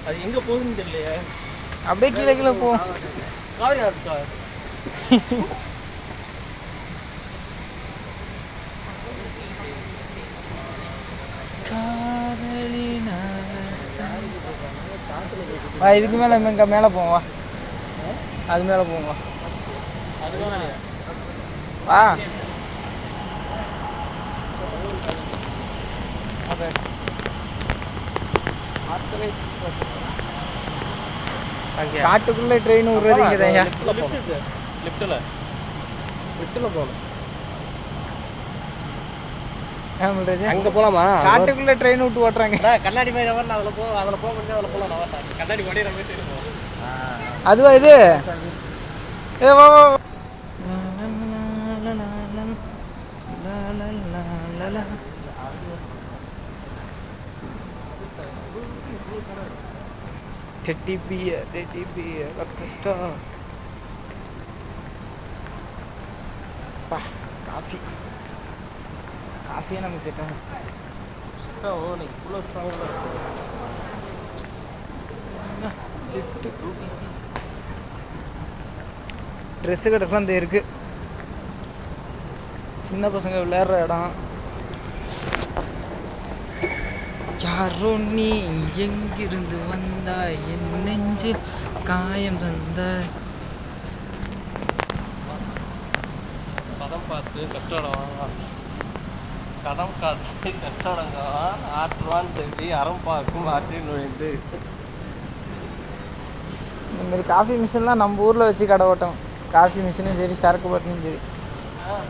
அது எங்க போகுதுன்னு தெரியலையே. அப்படியே கீழே கீழே போ. காவிரி ஆறுக்கா இதுக்கு மேலே இங்கே மேலே போவா, அது மேலே போவா. வா காட்டுக்குள்ளே ட்ரெயின் விடுறது இங்கே தான். லிஃப்ட்டில் போகணும். அங்கே போகலாமா? காட்டுக்குள்ளே ட்ரெயின் விட்டு ஓட்டுறாங்க. கண்ணாடி மாதிரி நவர் அதில் போக முடியாது. அதில் போகலாம் நவர் கண்ணாடி ஓடிற மாதிரி தெரியும். அதுவா இது? ஏ வா வா. Teddy pier கஷ்டா. காஃபியே நமக்கு செட் ஆகும். ட்ரெஸ்ஸு கடை தான் இருக்கு. சின்ன பசங்க விளையாடுற இடம். யாரோ நீ எங்கிருந்து வந்தாய், என் நெஞ்சில் காயம் தந்தாய். பதம் பார்த்து கட்டடம் கடம் காத்து கட்டடங்க ஆற்றுவான்னு சொல்லி அறம் பார்க்கும் ஆற்றில் நுழைந்து. இந்தமாரி காஃபி மிஷின்லாம் நம்ம ஊரில் வச்சு கடை ஓட்டணும். காஃபி மிஷினும் சரி, சரக்கு பட்டனும் சரி.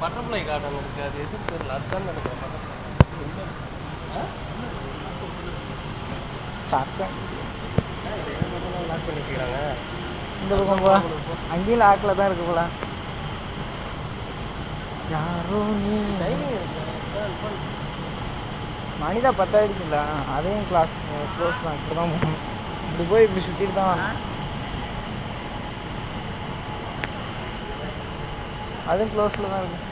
பட்டர்ஃப்ளை கார்டன் இருக்குது, அது எதுவும் தெரியல. அதுதான் நினைக்கிறேன். லாக் பண்ணி வச்சுக்கிறாங்க. இந்த பக்கம் போல அங்கேயும் லாக்கில் தான் இருக்கு போல. யாரோ நீ மணிதான் 10 ஆகிடுச்சுங்களா? அதையும் க்ளோஸ் தான். இப்படி தான் போகணும். இப்படி போய் இப்படி சுற்றிட்டு தான் வரணும். அதுவும் க்ளோஸில் தான் இருக்குது.